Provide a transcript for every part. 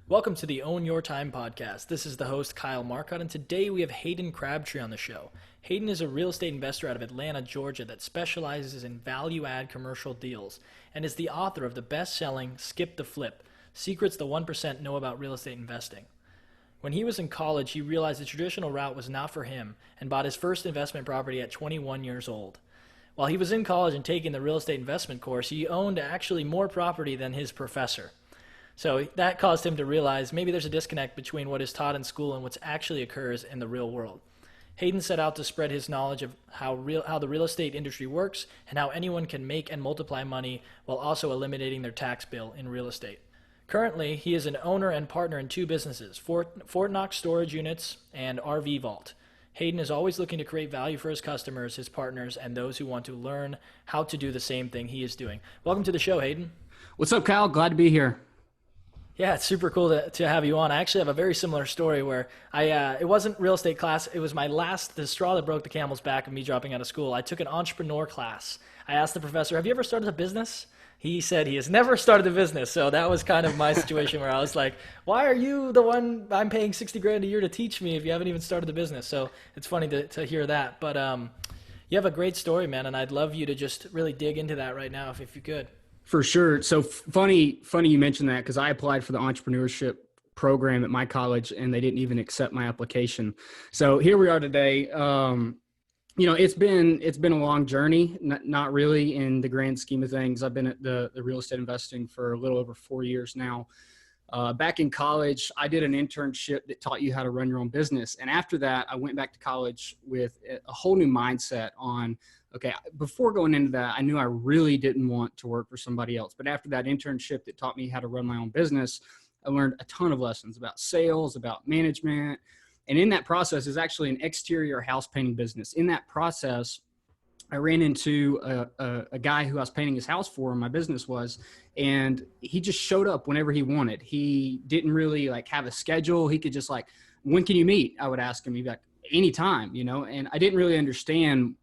Welcome to the Own Your Time podcast. This is the host, Kyle Marcotte, and today we have Hayden Crabtree on the show. Hayden is a real estate investor out of Atlanta, Georgia that specializes in value-add commercial deals and is the author of the best-selling Skip the Flip, Secrets the 1% Know About Real Estate Investing. When he was in college, he realized the traditional route was not for him and bought his first investment property at 21 years old. While he was in college and taking the real estate investment course, he owned actually more property than his professor. So that caused him to realize maybe there's a disconnect between what is taught in school and what actually occurs in the real world. Hayden set out to spread his knowledge of how the real estate industry works and how anyone can make and multiply money while also eliminating their tax bill in real estate. Currently, he is an owner and partner in two businesses, Fort Knox Storage Units and RV Vault. Hayden is always looking to create value for his customers, his partners, and those who want to learn how to do the same thing he is doing. Welcome to the show, Hayden. What's up, Kyle? Glad to be here. Yeah, it's super cool to have you on. I actually have a very similar story where it wasn't real estate class. It was the straw that broke the camel's back of me dropping out of school. I took an entrepreneur class. I asked the professor, have you ever started a business? He said he has never started a business. So that was kind of my situation where I was like, why are you the one I'm paying 60 grand a year to teach me if you haven't even started the business? So it's funny to hear that. But you have a great story, man, and I'd love you to just really dig into that right now if you could. For sure. So funny you mentioned that because I applied for the entrepreneurship program at my college and they didn't even accept my application. So here we are today. It's been a long journey, not really in the grand scheme of things. I've been at the real estate investing for a little over 4 years now. Back in college, I did an internship that taught you how to run your own business. And after that, I went back to college with a whole new mindset on, okay, before going into that, I knew I really didn't want to work for somebody else. But after that internship that taught me how to run my own business, I learned a ton of lessons about sales, about management. And in that process is actually an exterior house painting business. In that process, I ran into a guy who I was painting his house for, my business was, and he just showed up whenever he wanted. He didn't really have a schedule. He could just when can you meet? I would ask him. He'd be like, anytime, and I didn't really understand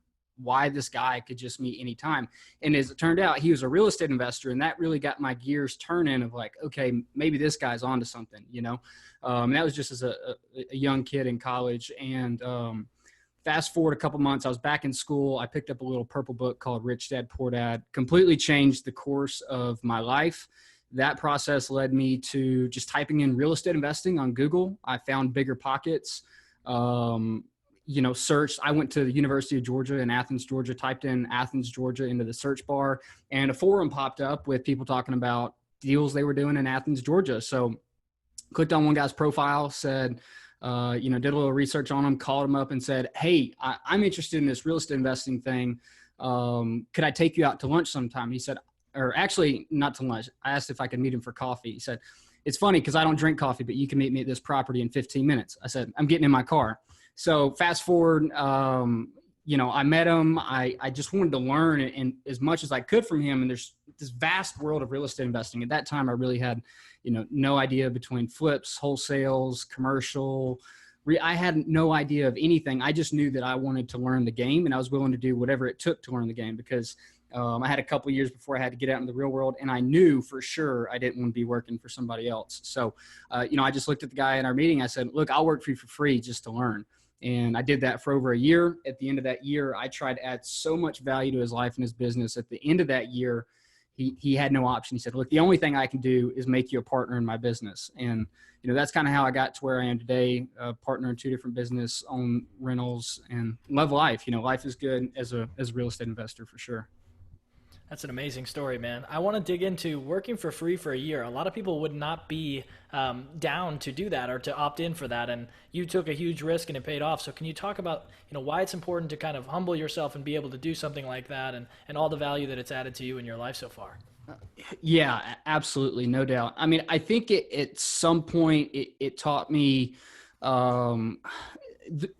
why this guy could just meet anytime. And as it turned out, he was a real estate investor, and that really got my gears turning of okay, maybe this guy's onto something, and that was just as a young kid in college. And fast forward a couple months, I was back in school. I picked up a little purple book called Rich Dad, Poor Dad, completely changed the course of my life. That process led me to just typing in real estate investing on Google. I found Bigger Pockets, searched. I went to the University of Georgia in Athens, Georgia, typed in Athens, Georgia into the search bar, and a forum popped up with people talking about deals they were doing in Athens, Georgia. So clicked on one guy's profile, said, did a little research on him, called him up and said, hey, I'm interested in this real estate investing thing. Could I take you out to lunch sometime? He said, or actually not to lunch. I asked if I could meet him for coffee. He said, it's funny because I don't drink coffee, but you can meet me at this property in 15 minutes. I said, I'm getting in my car. So fast forward, I met him. I just wanted to learn and as much as I could from him. And there's this vast world of real estate investing. At that time, I really had, no idea between flips, wholesales, commercial. I had no idea of anything. I just knew that I wanted to learn the game and I was willing to do whatever it took to learn the game because I had a couple of years before I had to get out in the real world. And I knew for sure I didn't want to be working for somebody else. So, I just looked at the guy in our meeting. I said, look, I'll work for you for free just to learn. And I did that for over a year. At the end of that year, I tried to add so much value to his life and his business. At the end of that year, he had no option. He said, look, the only thing I can do is make you a partner in my business. And, that's kind of how I got to where I am today, partner in two different business, own rentals, and love life. Life is good as a real estate investor for sure. That's an amazing story, man. I want to dig into working for free for a year. A lot of people would not be down to do that or to opt in for that. And you took a huge risk and it paid off. So can you talk about, why it's important to kind of humble yourself and be able to do something like that and all the value that it's added to you in your life so far? Yeah, absolutely. No doubt. I mean, I think at some point it taught me,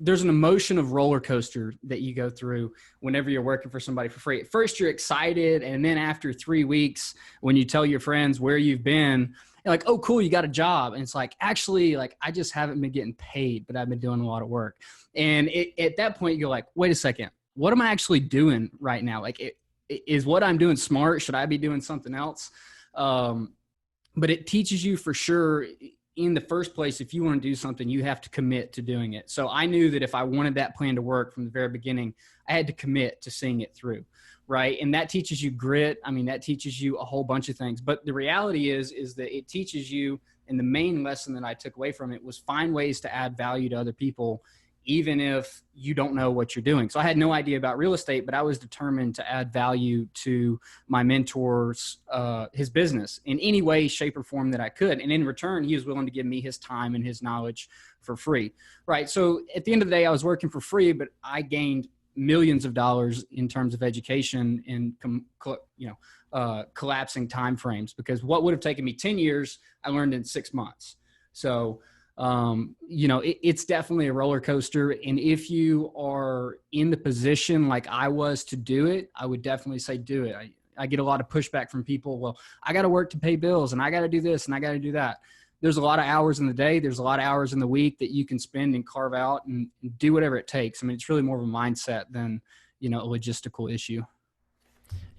there's an emotion of roller coaster that you go through whenever you're working for somebody for free. At first you're excited. And then after 3 weeks, when you tell your friends where you've been, you're like, oh, cool, you got a job. And it's actually, I just haven't been getting paid, but I've been doing a lot of work. And at that point you go wait a second, what am I actually doing right now? Is what I'm doing smart? Should I be doing something else? But it teaches you for sure in the first place, if you want to do something, you have to commit to doing it. So I knew that if I wanted that plan to work from the very beginning, I had to commit to seeing it through. Right. And that teaches you grit. I mean, that teaches you a whole bunch of things. But the reality is that it teaches you, and the main lesson that I took away from it was find ways to add value to other people, even if you don't know what you're doing. So I had no idea about real estate, but I was determined to add value to my mentor's, his business in any way, shape, or form that I could. And in return, he was willing to give me his time and his knowledge for free. Right. So at the end of the day, I was working for free, but I gained millions of dollars in terms of education and, collapsing timeframes, because what would have taken me 10 years, I learned in 6 months. So, it's definitely a roller coaster. And if you are in the position like I was to do it, I would definitely say do it. I get a lot of pushback from people. Well, I got to work to pay bills, and I got to do this, and I got to do that. There's a lot of hours in the day. There's a lot of hours in the week that you can spend and carve out and do whatever it takes. I mean, it's really more of a mindset than, a logistical issue.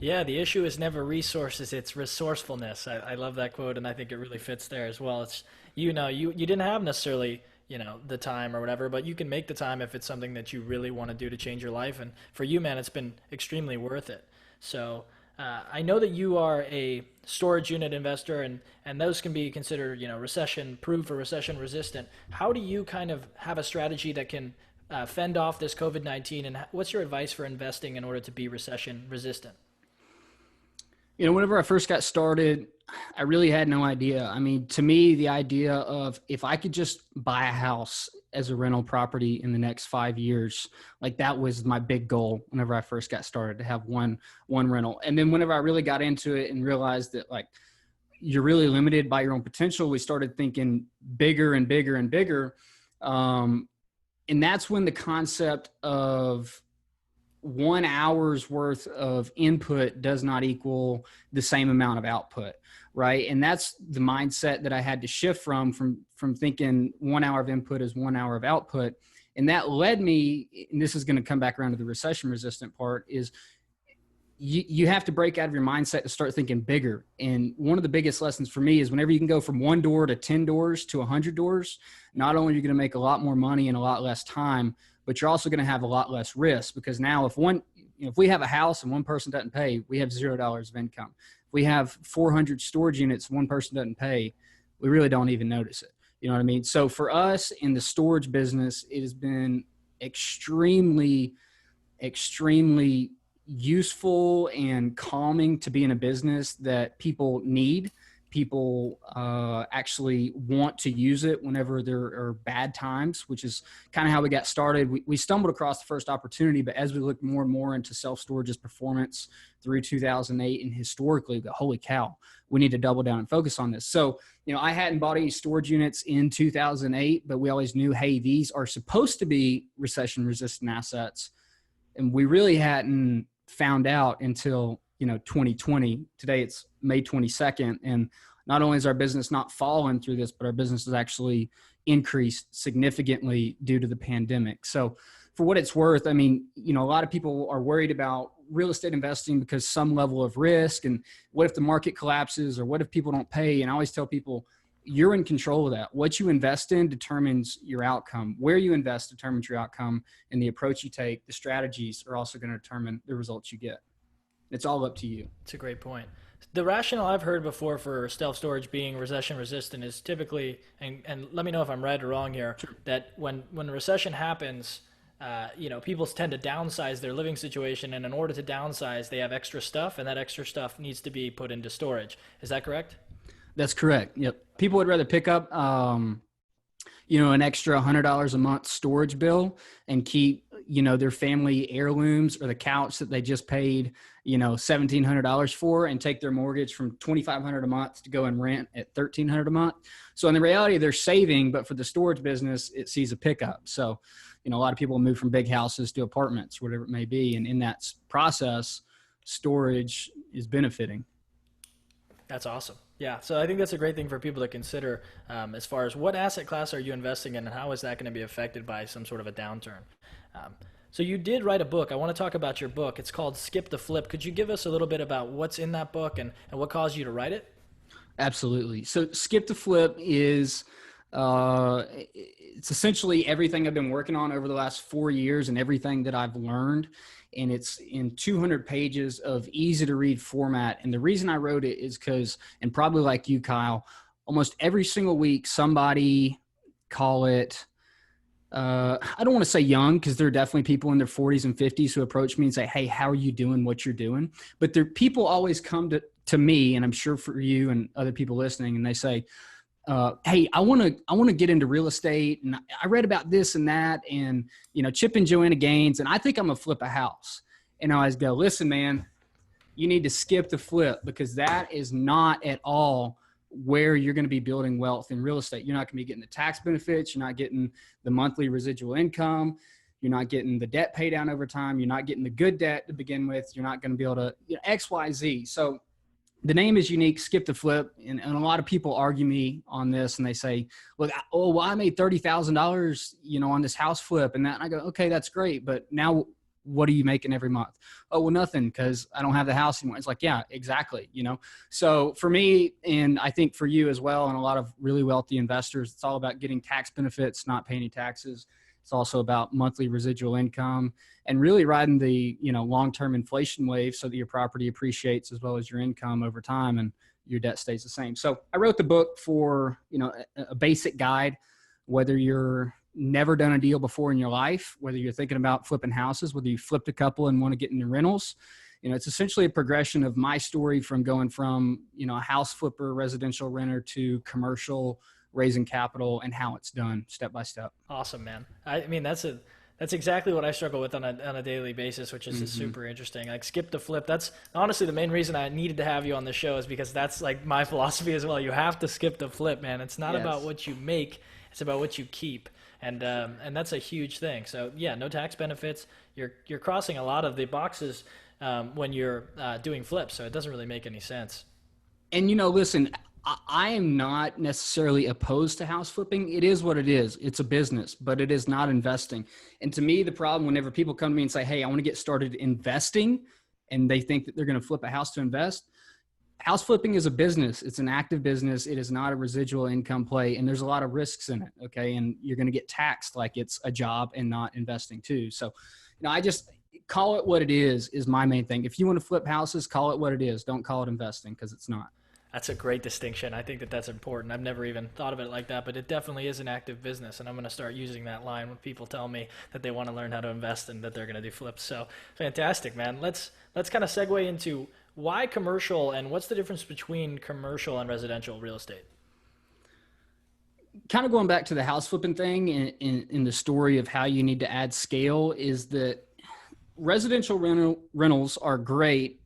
Yeah, the issue is never resources, it's resourcefulness. I love that quote, and I think it really fits there as well. It's, you didn't have necessarily, the time or whatever, but you can make the time if it's something that you really want to do to change your life. And for you, man, it's been extremely worth it. So I know that you are a storage unit investor, and those can be considered, recession proof or recession resistant. How do you kind of have a strategy that can fend off this COVID-19, and what's your advice for investing in order to be recession resistant? Whenever I first got started, I really had no idea. I mean, to me, the idea of if I could just buy a house as a rental property in the next 5 years, like that was my big goal whenever I first got started, to have one rental. And then whenever I really got into it and realized that like you're really limited by your own potential, we started thinking bigger and bigger and bigger. And that's when the concept of 1 hour's worth of input does not equal the same amount of output, right? And that's the mindset that I had to shift from thinking 1 hour of input is 1 hour of output. And that led me, and this is going to come back around to the recession resistant part, is you have to break out of your mindset to start thinking bigger. And one of the biggest lessons for me is whenever you can go from 1 door to 10 doors to 100 doors, not only are you going to make a lot more money in a lot less time, but you're also going to have a lot less risk, because now if we have a house and one person doesn't pay, we have $0 of income. If we have 400 storage units, one person doesn't pay, we really don't even notice it. You know what I mean? So for us in the storage business, it has been extremely, extremely useful and calming to be in a business that people need. People actually want to use it whenever there are bad times, which is kind of how we got started. We stumbled across the first opportunity, but as we looked more and more into self-storage's performance through 2008 and historically, but holy cow, we need to double down and focus on this. So, I hadn't bought any storage units in 2008, but we always knew, hey, these are supposed to be recession-resistant assets. And we really hadn't found out until 2020. Today it's May 22nd. And not only is our business not fallen through this, but our business has actually increased significantly due to the pandemic. So for what it's worth, I mean, a lot of people are worried about real estate investing because some level of risk, and what if the market collapses, or what if people don't pay? And I always tell people, you're in control of that. What you invest in determines your outcome. Where you invest determines your outcome, and the approach you take, the strategies are also going to determine the results you get. It's all up to you. It's a great point. The rationale I've heard before for self-storage being recession resistant is typically, and let me know if I'm right or wrong here, sure, that when a recession happens, people tend to downsize their living situation, and in order to downsize, they have extra stuff, and that extra stuff needs to be put into storage. Is that correct? That's correct. Yep. People would rather pick up, an extra $100 a month storage bill and keep, their family heirlooms or the couch that they just paid, $1,700 for, and take their mortgage from $2,500 a month to go and rent at $1,300 a month. So in the reality, they're saving, but for the storage business, it sees a pickup. So, a lot of people move from big houses to apartments, whatever it may be. And in that process, storage is benefiting. That's awesome. Yeah, so I think that's a great thing for people to consider as far as what asset class are you investing in, and how is that going to be affected by some sort of a downturn. So you did write a book. I want to talk about your book. It's called Skip the Flip. Could you give us a little bit about what's in that book and what caused you to write it? Absolutely. So skip to flip is it's essentially everything I've been working on over the last 4 years and everything that I've learned. And it's in 200 pages of easy to read format. And the reason I wrote it is because, and probably like you, Kyle, almost every single week, somebody, call it, I don't want to say young, because there are definitely people in their 40s and 50s who approach me and say, hey, how are you doing what you're doing? But there, people always come to me, and I'm sure for you and other people listening, and they say, hey, I want to get into real estate, and I read about this and that, and Chip and Joanna Gaines, and I think I'm gonna flip a house. And I always go, listen, man, you need to skip the flip, because that is not at all where you're going to be building wealth in real estate. You're not going to be getting the tax benefits. You're not getting the monthly residual income. You're not getting the debt pay down over time. You're not getting the good debt to begin with. You're not going to be able to, X, Y, Z. So the name is unique, skip the flip. And a lot of people argue me on this, and they say, look, I made $30,000, on this house flip and that. And I go, okay, that's great. But now what are you making every month? Oh, well, nothing, because I don't have the house anymore. It's like, yeah, exactly. So for me, and I think for you as well, and a lot of really wealthy investors, it's all about getting tax benefits, not paying any taxes. It's also about monthly residual income and really riding the, long-term inflation wave so that your property appreciates as well as your income over time and your debt stays the same. So I wrote the book for, a basic guide, whether you're never done a deal before in your life, whether you're thinking about flipping houses, whether you flipped a couple and want to get into rentals. It's essentially a progression of my story from going from, a house flipper, residential renter to commercial, raising capital, and how it's done step by step. Awesome, man. I mean, that's exactly what I struggle with on a daily basis, which is super interesting. Like skip the flip. That's honestly the main reason I needed to have you on the show, is because that's like my philosophy as well. You have to skip the flip, man. It's not about what you make. It's about what you keep. And that's a huge thing. So yeah, no tax benefits. You're crossing a lot of the boxes when you're doing flips. So it doesn't really make any sense. And listen, I am not necessarily opposed to house flipping. It is what it is. It's a business, but it is not investing. And to me, the problem whenever people come to me and say, hey, I want to get started investing, and they think that they're going to flip a house to invest, house flipping is a business. It's an active business. It is not a residual income play, and there's a lot of risks in it. Okay. And you're going to get taxed like it's a job and not investing too. So, I just call it what it is my main thing. If you want to flip houses, call it what it is. Don't call it investing, because it's not. That's a great distinction. I think that's important. I've never even thought of it like that, but it definitely is an active business, and I'm going to start using that line when people tell me that they want to learn how to invest and that they're going to do flips. So fantastic, man. Let's kind of segue into why commercial, and what's the difference between commercial and residential real estate? Kind of going back to the house flipping thing in the story of how you need to add scale, is that residential rentals are great,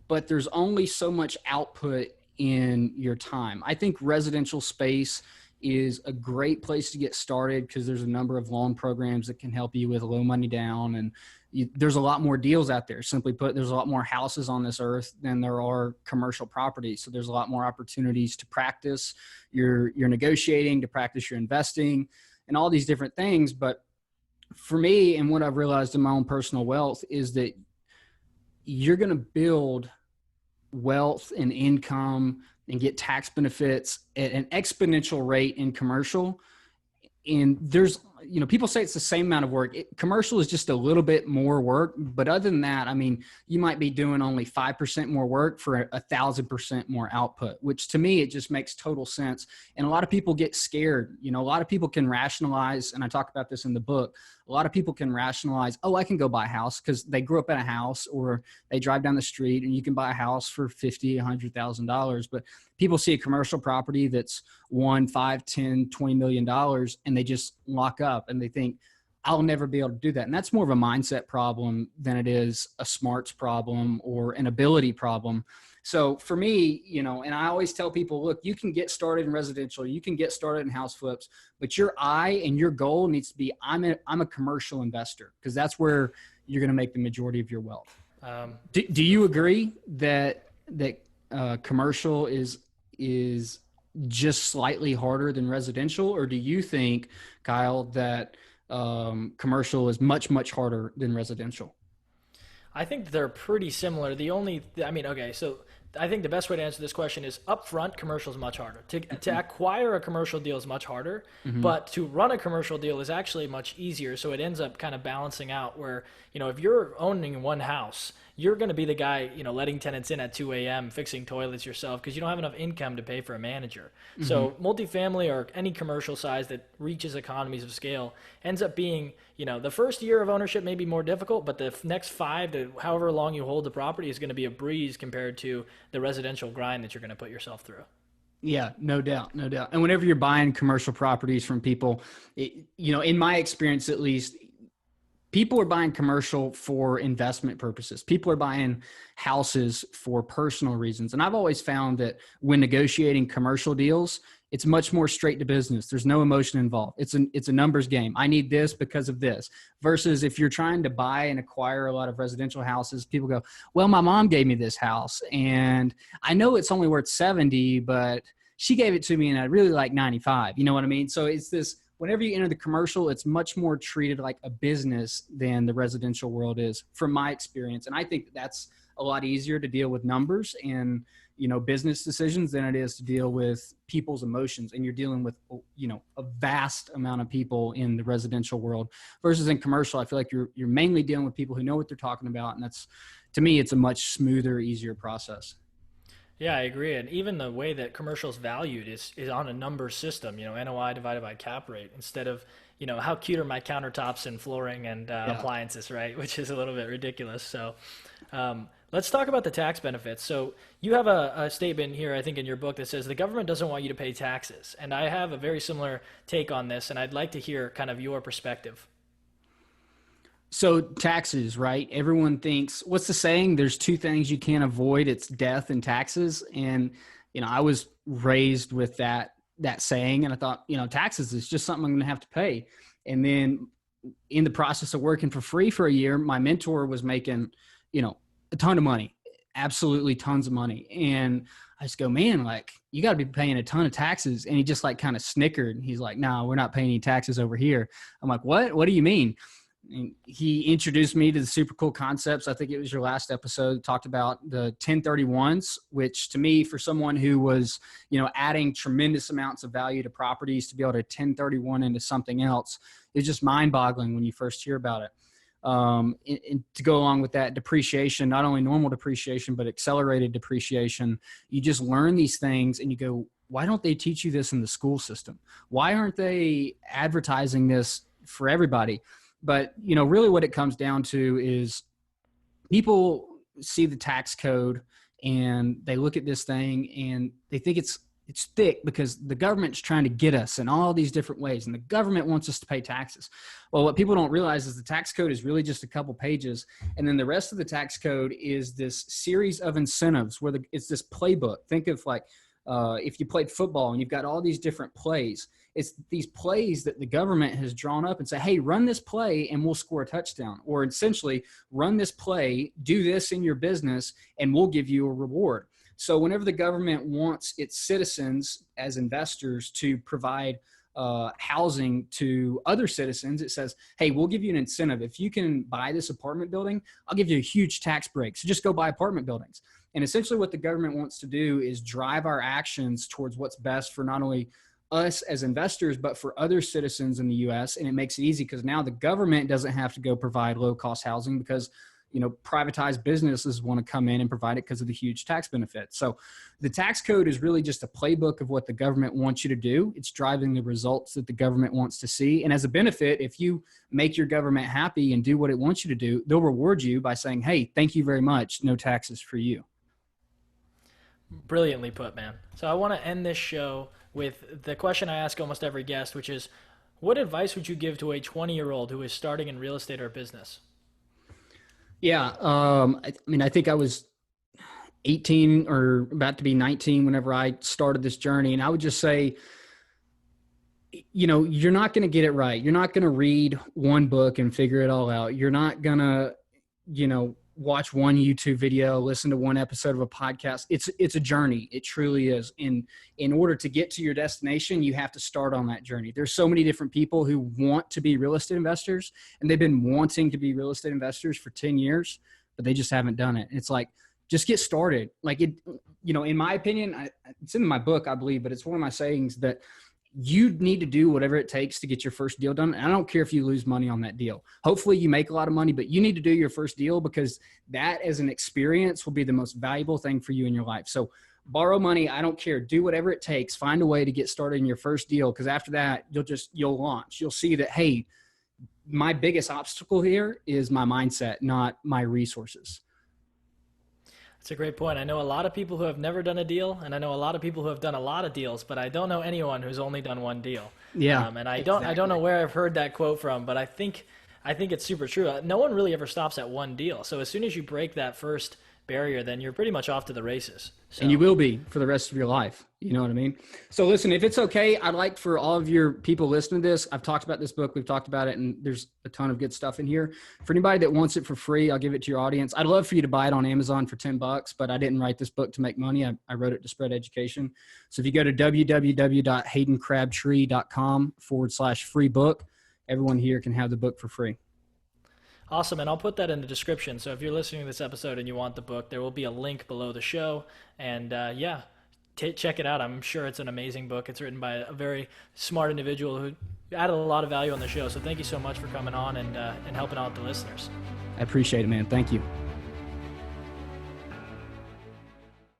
but there's only so much output in your time. I think residential space is a great place to get started, because there's a number of loan programs that can help you with low money down, and there's a lot more deals out there. Simply put, there's a lot more houses on this earth than there are commercial properties. So there's a lot more opportunities to practice your negotiating, to practice your investing, and all these different things. But for me, and what I've realized in my own personal wealth, is that you're going to build wealth and income and get tax benefits at an exponential rate in commercial. And there's, people say it's the same amount of work. Commercial is just a little bit more work. But other than that, I mean, you might be doing only 5% more work for 1,000% more output, which to me, it just makes total sense. And a lot of people get scared. A lot of people can rationalize, and I talk about this in the book. A lot of people can rationalize, oh, I can go buy a house, because they grew up in a house, or they drive down the street and you can buy a house for $50,000, $100,000. But people see a commercial property that's $1, $5, $10, $20 million, and they just lock up and they think, I'll never be able to do that. And that's more of a mindset problem than it is a smarts problem or an ability problem. So for me, and I always tell people, look, you can get started in residential, you can get started in house flips, but your eye and your goal needs to be, I'm a commercial investor, because that's where you're going to make the majority of your wealth. Do you agree that commercial is just slightly harder than residential, or do you think, Kyle, that commercial is much, much harder than residential? I think they're pretty similar. So I think the best way to answer this question is upfront commercial is much harder. To acquire a commercial deal is much harder, but to run a commercial deal is actually much easier. So it ends up kind of balancing out where, if you're owning one house, you're going to be the guy, letting tenants in at 2 a.m., fixing toilets yourself because you don't have enough income to pay for a manager. So multifamily or any commercial size that reaches economies of scale ends up being, the first year of ownership may be more difficult, but the next 5 to however long you hold the property is going to be a breeze compared to the residential grind that you're going to put yourself through. Yeah, no doubt, no doubt. And whenever you're buying commercial properties from people, in my experience at least, people are buying commercial for investment purposes. People are buying houses for personal reasons. And I've always found that when negotiating commercial deals, it's much more straight to business. There's no emotion involved. It's a numbers game. I need this because of this. Versus if you're trying to buy and acquire a lot of residential houses, people go, well, my mom gave me this house and I know it's only worth 70, but she gave it to me and I really like 95. You know what I mean? So it's this, whenever you enter the commercial, it's much more treated like a business than the residential world is, from my experience. And I think that's a lot easier to deal with numbers and, business decisions than it is to deal with people's emotions. And you're dealing with, a vast amount of people in the residential world versus in commercial. I feel like you're mainly dealing with people who know what they're talking about. And that's, to me, it's a much smoother, easier process. Yeah, I agree. And even the way that commercial's valued is on a number system, NOI divided by cap rate instead of, how cute are my countertops and flooring and appliances, right? Which is a little bit ridiculous. So let's talk about the tax benefits. So you have a statement here, I think in your book that says the government doesn't want you to pay taxes. And I have a very similar take on this, and I'd like to hear kind of your perspective. So taxes, right? Everyone thinks, what's the saying? There's 2 things you can't avoid. It's death and taxes. And, I was raised with that saying, and I thought, taxes is just something I'm going to have to pay. And then in the process of working for free for a year, my mentor was making, a ton of money, absolutely tons of money. And I just go, man, like, you got to be paying a ton of taxes. And he just like kind of snickered. He's like, no, we're not paying any taxes over here. I'm like, what do you mean? And he introduced me to the super cool concepts. I think it was your last episode, talked about the 1031s, which to me, for someone who was, adding tremendous amounts of value to properties, to be able to 1031 into something else, it's just mind boggling when you first hear about it. And to go along with that, depreciation, not only normal depreciation, but accelerated depreciation, you just learn these things and you go, why don't they teach you this in the school system? Why aren't they advertising this for everybody? But, really what it comes down to is people see the tax code and they look at this thing and they think it's thick because the government's trying to get us in all these different ways and the government wants us to pay taxes. Well, what people don't realize is the tax code is really just a couple pages. And then the rest of the tax code is this series of incentives where it's this playbook. Think of like, if you played football and you've got all these different plays, it's these plays that the government has drawn up and say, hey, run this play and we'll score a touchdown. Or essentially run this play, do this in your business, and we'll give you a reward. So whenever the government wants its citizens as investors to provide housing to other citizens, it says, hey, we'll give you an incentive. If you can buy this apartment building, I'll give you a huge tax break. So just go buy apartment buildings. And essentially what the government wants to do is drive our actions towards what's best for not only us as investors, but for other citizens in the U.S. And it makes it easy because now the government doesn't have to go provide low-cost housing because, privatized businesses want to come in and provide it because of the huge tax benefits. So the tax code is really just a playbook of what the government wants you to do. It's driving the results that the government wants to see. And as a benefit, if you make your government happy and do what it wants you to do, they'll reward you by saying, hey, thank you very much. No taxes for you. Brilliantly put, man. So I want to end this show with the question I ask almost every guest, which is, what advice would you give to a 20-year-old who is starting in real estate or business? Yeah. I think I was 18 or about to be 19 whenever I started this journey. And I would just say, you're not going to get it right. You're not going to read one book and figure it all out. You're not going to, watch one YouTube video, listen to one episode of a podcast. It's a journey. It truly is. In order to get to your destination, you have to start on that journey. There's so many different people who want to be real estate investors, and they've been wanting to be real estate investors for 10 years, but they just haven't done it. It's like, just get started. Like it, in my opinion, it's in my book, I believe, but it's one of my sayings that you need to do whatever it takes to get your first deal done. And I don't care if you lose money on that deal. Hopefully you make a lot of money, but you need to do your first deal, because that as an experience will be the most valuable thing for you in your life. So borrow money. I don't care. Do whatever it takes. Find a way to get started in your first deal. Because after that, you'll launch. You'll see that, hey, my biggest obstacle here is my mindset, not my resources. That's a great point. I know a lot of people who have never done a deal, and I know a lot of people who have done a lot of deals, but I don't know anyone who's only done one deal. Yeah. And I don't know where I've heard that quote from, but I think it's super true. No one really ever stops at one deal. So as soon as you break that first barrier, then you're pretty much off to the races. So. And you will be for the rest of your life. You know what I mean? So listen, if it's okay, I'd like for all of your people listening to this, I've talked about this book, we've talked about it, and there's a ton of good stuff in here. For anybody that wants it for free, I'll give it to your audience. I'd love for you to buy it on Amazon for $10, but I didn't write this book to make money. I wrote it to spread education. So if you go to www.haydencrabtree.com/free book, everyone here can have the book for free. Awesome, and I'll put that in the description. So if you're listening to this episode and you want the book, there will be a link below the show. And check it out. I'm sure it's an amazing book. It's written by a very smart individual who added a lot of value on the show. So thank you so much for coming on and helping out the listeners. I appreciate it, man. Thank you.